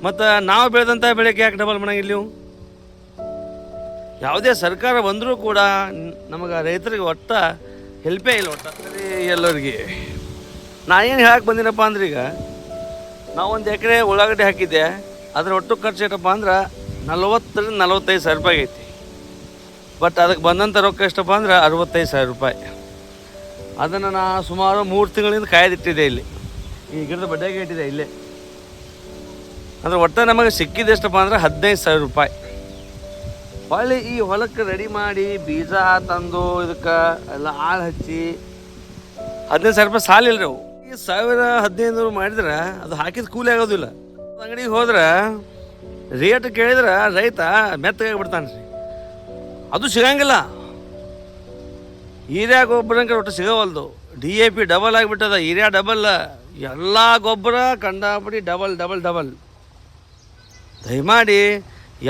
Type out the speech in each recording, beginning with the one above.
ಮತ್ತು ನಾವು ಬೆಳೆದಂಥ ಬೆಳೆಗೆ ಯಾಕೆ ಡಬಲ್ ಮಾಡಂಗಿಲ್ಲ ನೀವು? ಯಾವುದೇ ಸರ್ಕಾರ ಬಂದರೂ ಕೂಡ ನಮಗೆ ರೈತರಿಗೆ ಒಟ್ಟ ಹೆಲ್ಪೇ ಇಲ್ಲ. ಒಟ್ಟ ಎಲ್ಲರಿಗೆ ನಾ ಏನು ಹೇಳಕ್ಕೆ ಬಂದಿನಪ್ಪ ಅಂದ್ರೆ, ಈಗ ನಾವು 1 ಎಕರೆ ಉಳ್ಳಾಗಡ್ಡಿ ಹಾಕಿದ್ದೆ, ಅದ್ರ ಒಟ್ಟು ಖರ್ಚು ಏನಪ್ಪ ಅಂದ್ರೆ 40,000-45,000 ರೂಪಾಯಿ ಐತಿ. ಬಟ್ ಅದಕ್ಕೆ ಬಂದಂಥ ರೊಕ್ಕ ಎಷ್ಟಪ್ಪ ಅಂದ್ರೆ 65,000 ರೂಪಾಯಿ. ಅದನ್ನು ನಾ ಸುಮಾರು 3 ತಿಂಗಳಿಂದ ಕಾಯ್ದಿಟ್ಟಿದ್ದೆ. ಇಲ್ಲಿ ಈ ಗಿಡದ ಬಡ್ಡೆಗೆ ಇಟ್ಟಿದೆ ಇಲ್ಲೇ. ಅಂದ್ರೆ ಒಟ್ಟು ನಮಗೆ ಸಿಕ್ಕಿದ್ದು ಎಷ್ಟಪ್ಪ ಅಂದ್ರೆ 15,000 ರೂಪಾಯಿ. ಹೊಳ್ಳಿ ಈ ಹೊಲಕ್ಕೆ ರೆಡಿ ಮಾಡಿ ಬೀಜ ತಂದು ಇದಕ್ಕೆ ಎಲ್ಲ ಆಳು ಹಚ್ಚಿ 15,000 ರೂಪಾಯಿ ಸಾಲಿಲ್ಲ ರೀ ಅವು. ಈ 1,000-1,500 ಮಾಡಿದ್ರೆ ಅದು ಹಾಕಿದ ಕೂಲಿ ಆಗೋದಿಲ್ಲ. ಅಂಗಡಿಗೆ ಹೋದ್ರೆ ರೇಟ್ ಕೇಳಿದ್ರೆ ರೈತ ಮೆತ್ತಗಾಗಿ ಬಿಡ್ತಾನೆ ರೀ, ಅದು ಸಿಗಂಗಿಲ್ಲ. ಹೀರ್ಯಾ ಗೊಬ್ಬರ ಒಟ್ಟು ಸಿಗೋವಲ್ದು. DAP ಡಬಲ್ ಆಗಿಬಿಟ್ಟದ, ಹೀರ್ಯಾ ಡಬಲ್, ಎಲ್ಲ ಗೊಬ್ಬರ ಕಂಡಾಪಡಿ ಡಬಲ್. ದಯಮಾಡಿ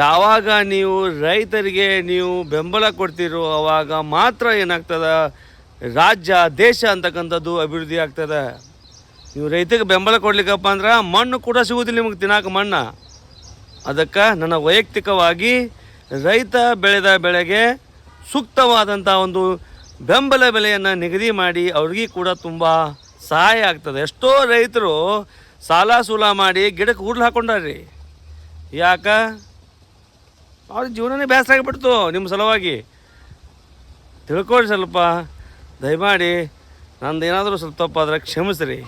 ಯಾವಾಗ ನೀವು ರೈತರಿಗೆ ನೀವು ಬೆಂಬಲ ಕೊಡ್ತೀರೋ ಅವಾಗ ಮಾತ್ರ ಏನಾಗ್ತದೆ, ರಾಜ್ಯ ದೇಶ ಅಂತಕ್ಕಂಥದ್ದು ಅಭಿವೃದ್ಧಿ ಆಗ್ತದೆ. ನೀವು ರೈತರಿಗೆ ಬೆಂಬಲ ಕೊಡ್ಲಿಕ್ಕಪ್ಪ ಅಂದ್ರೆ ಮಣ್ಣು ಕೂಡ ಸಿಗೋದಿಲ್ಲ ನಿಮಗೆ ತಿನ್ನೋಕೆ ಮಣ್ಣು. ಅದಕ್ಕೆ ನನ್ನ ವೈಯಕ್ತಿಕವಾಗಿ ರೈತ ಬೆಳೆದ ಬೆಳೆಗೆ ಸೂಕ್ತವಾದಂಥ ಒಂದು ಬೆಂಬಲ ಬೆಲೆಯನ್ನು ನಿಗದಿ ಮಾಡಿ ಅವ್ರಿಗೆ ಕೂಡ ತುಂಬ ಸಹಾಯ ಆಗ್ತದೆ. ಎಷ್ಟೋ ರೈತರು ಸಾಲ ಸೂಲ ಮಾಡಿ ಗಿಡಕ್ಕೆ ಕೂಡ್ಲು ಹಾಕ್ಕೊಂಡ್ರಿ. ಯಾಕೆ? ಅವ್ರ ಜೀವನನೇ ಬೇಸರ ಆಗಿಬಿಡ್ತು ನಿಮ್ಮ ಸಲುವಾಗಿ. ತಿಳ್ಕೊಳ್ಳಿ ಸ್ವಲ್ಪ, ದಯಮಾಡಿ ನಂದು ಏನಾದರೂ ಸ್ವಲ್ಪ ತಪ್ಪಾದ್ರೆ ಕ್ಷಮಿಸ್ರಿ.